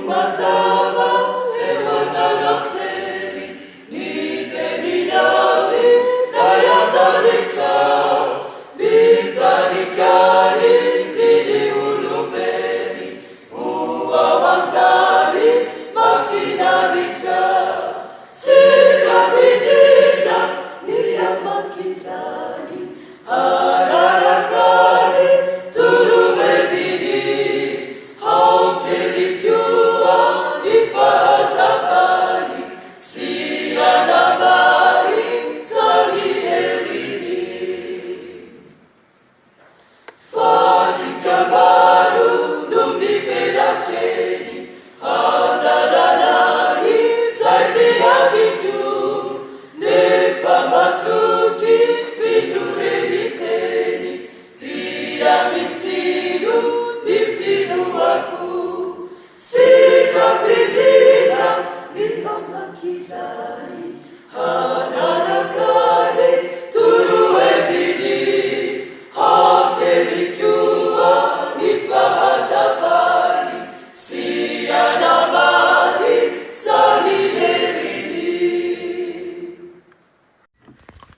mazava emananateri niteninami nayadalica bitadikari tini uluberi uawantali mafinalica sijapijija niyamakizani hararakari turuvevini hampelikiwa ifahazavani sianabari salierini fatikabaru dumivelacheni hadadanari saitiavitu nefamatuki fituremiteni tiamitilu nifinuwaku sitapitira nikamakizani hanarakane turuevini hapelikiwa nifahazavani sianamari saliherini.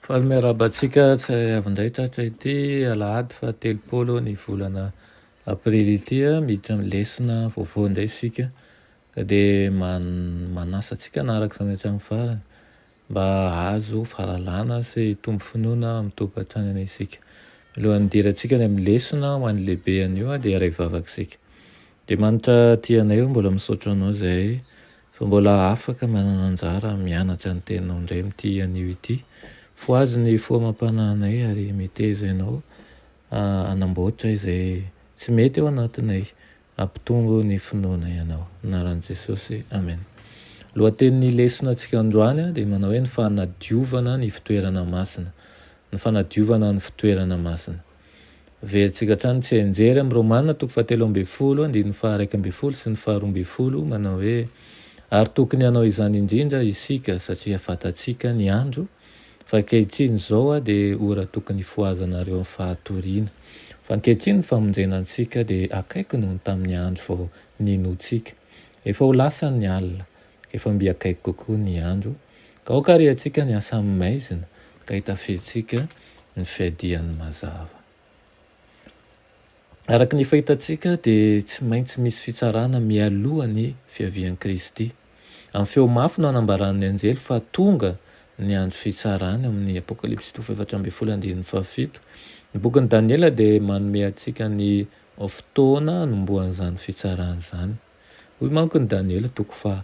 Fahaly-miarabantsika tsy avindray tratra ity alahady fa 30 ny volana aprily ity miditra amin'ny lesona vaovao indray isika ka dia manasa antsika naaraka izany hatramin'ny farany mba azo fahalalana sy tombo finoana amin'ny tompatranana isika. Alohan'ny dirantsika ny amin'ny lesona ho an'ny lehibe an'io dia iray vavaka isika. Dia manitra tianay eo mbola misaotra anao izay fa mbola afaka manana anjara mianatra ny teninao indray amin'ity anio ity. Fo azy ny foamam-panahinay ary mitezainao anamboatra izay tsy mety eo anatinay, ampitombo ny finoana ianao. Anaran'i Jesosy, amen. Lohatenin'ny lesona antsika androany dia manao hoe ny fanadiovana ny fitoerana masina. Ny fanadiovana ny fitoerana masina. Verintsika hatrany tsy enjery amin'ny Romanina 7:12 sy ny 12 manao hoe ary tokony hanao izany indrindra isika satria fantatsika ny andro fa ankehitriny izao dia ora tokony foazanareo amin'ny fahatoriana. Fa ankehitriny ny famonjenantsika dia akaiky noho ny tamin'ny andro vao ninoantsika. Efa ho lasa ny alina, efa mbiakaiky kokoa ny andro. Ka aokarehantsika ny asa maizina ka hitafehtsika ny fiadian'ny mazava. Araka ny fahitantsika dia tsy maintsy misy fitsarana mialoha ny fiavian'i Kristy. Amin'ny feo mafy no anambaran'ny anjely fa tonga ny andro fitsarana amin'ny Apokalipsy 4:17. Ny bokin'i Daniela dia manome antsika ny fotoana hanombohan'izany fitsarana izany. Hoy manko ny Daniela 5:7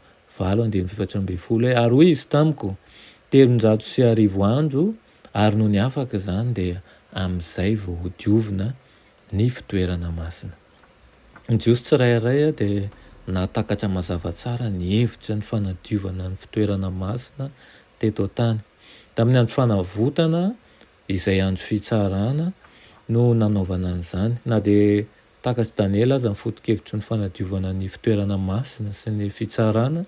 ary hoy izy tamiko 350 andro ary no ny afaka izany dia amin'izay vao ho diovina ny fitoerana masina. Ny jiosy tsirairay dia nahatakatra mazava tsara ny hevitra ny fanadiovana ny fitoerana masina teto tany. Tamin'ny andro fanavotana izay andro fitsarana no nanaovana an'izany. Na dia takatry Daniela aza ny foto-kevitry ny fanadiovana ny fitoerana masina sy ny fitsarana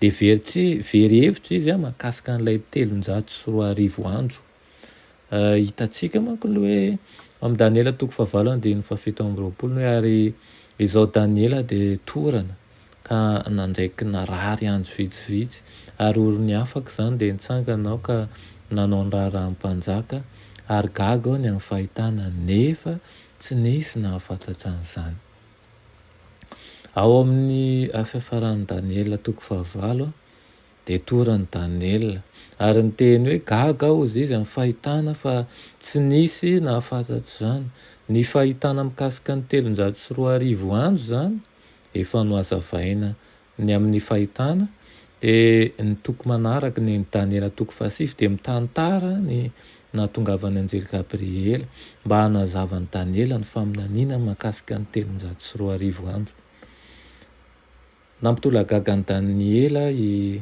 dia very hevitra izy mahakasika an'ilay 320 andro. Hitantsika manko hoe amin'ny Daniela 9:7-20 ary izao Daniela dia torana ka nandraiky narary andro vitsivitsy ary orony afaka izany dia nitsanganao ka nanao ny raharaham-panjaka ary gaga ao ny amin'ny fahitana nefa tsy nisy nahafantatra an'izany. Ao amin'ny fiafaran'i Daniela 9:7 dia torany Daniela ary ny teny hoe gaga ao izy amin'ny fahitana fa tsy nisy nahafantatra izany. Ny fahitana mikasika ny 320 andro izany efa no hazavaina ny amin'ny fahitana dia ny toko manaraka ny Daniela 9:7 dia mitantara ny nahatongavany anjely Gabriela mba hanazavany Daniela ny faminaniana mahakasika ny 320 andro. Nampitolagaga ny Daniela i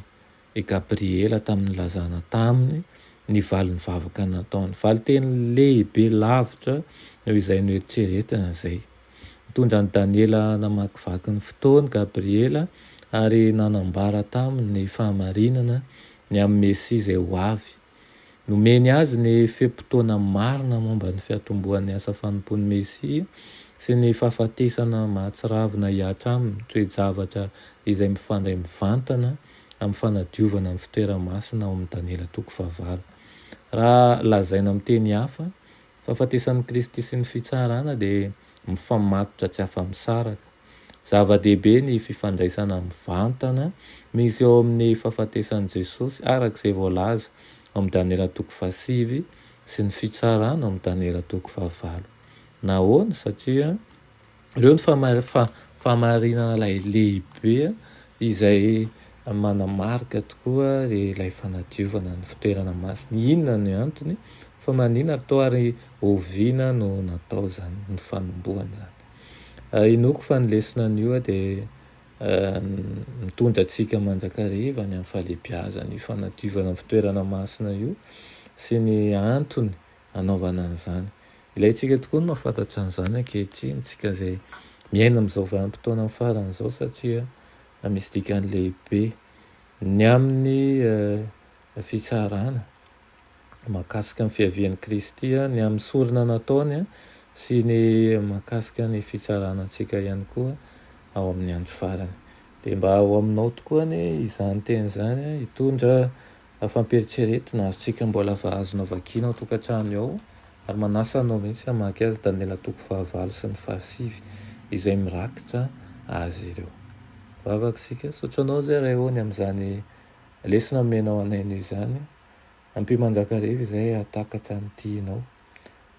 Gabriela tamin'ny lazana taminy ny valiny vavaka nataony. Valiteny lehibe lavitra noho izay noeritreretana izay. Nitondra ny Daniela namakivaky ny fotoany Gabriela ary nanambara taminy fahamarinana ny amin'ny Mesia izay ho avy. Nomeny azy ny feim-potoana marina momba ny fiatombohan'ny asa fanompoan'ny Mesia sy ny fahafatesana mahatsiravina hiatra aminy toe-javatra izay mifandray mivantana amin'ny fanadiovana amin'ny fitoeramasina ao amin'ny Daniela 9:9. Raha lazaina amin'ny teny hafa, fahafatesan'i Kristy sy ny fitsarana dia mifamatotra tsy afa-misaraka. Zava-dehibe ny fifandraisana mivantana misy eo amin'ny fahafatesan'i Jesosy arak'izay voalaza ao amin'ny Daniela 9:7 sy ny fitsarana ao amin'ny Daniela 9:9. Nahoana? Satria ireo ny famarinana lehibe izay manamarika tokoa ilay fanadiovana ny fitoerana masina. Inona ny antony? Fa maninona atao ary oviana no natao zany, ny fanombohana zany. Inoko fa ny lesona an'io dia mitondra antsika manjakariva ny amin'ny fahalehibiazana ny fanadiovana ny fitoerana masina io sy ny antony anaovana an'izany. Ilayntsika tokoa ny mahafantatra an'izany ankehitriny tsika izay miaina amin'izao vanim-potoana faran'izao satria misy dikany lehibe ny amin'ny fitsarana mahakasika ny fiavian'i Kristy, ny amin'ny sorona nataony sy ny mahakasika ny fitsarana antsika ihany koa ao amin'ny andro farany. Dia mba ao aminao tokoa izany teny izany hitondra fampieritsiretina ary tsika mbola azonao vakiana ao tokantrano ao ary manasa anao mihitsy hamaky azy Daniela 9:9 sy ny 7 izay mirakitra azy ireo. Vavaka sika, sotranao zay ray hoany amin'izany lesona menao anaino izany. Ampimanjakariva izay hatakatra ny tianao.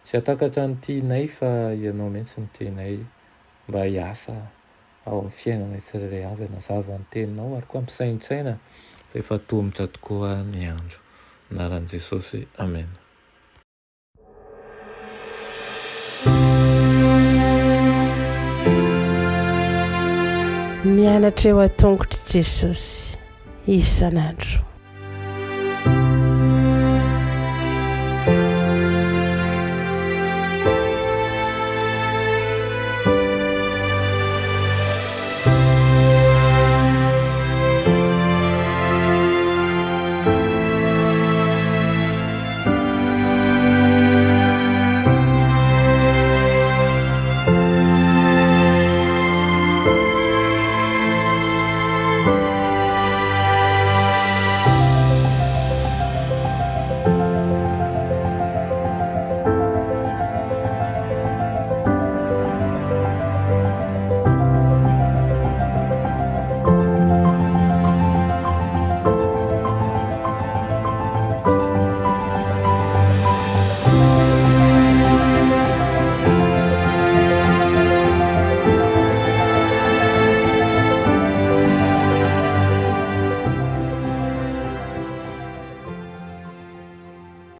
Tsy hatakatra ny tianay fa ianao mihitsy ny tianay mba hiasa ao amin'ny fiainana tsirairay avy hanazava ny teninao ary koa ampisaintsaina fa efa tomotra tokoa ny andro. Anaran'i Jesosy, amen. Mianatra eo an-tongotry Jesosy isan'andro.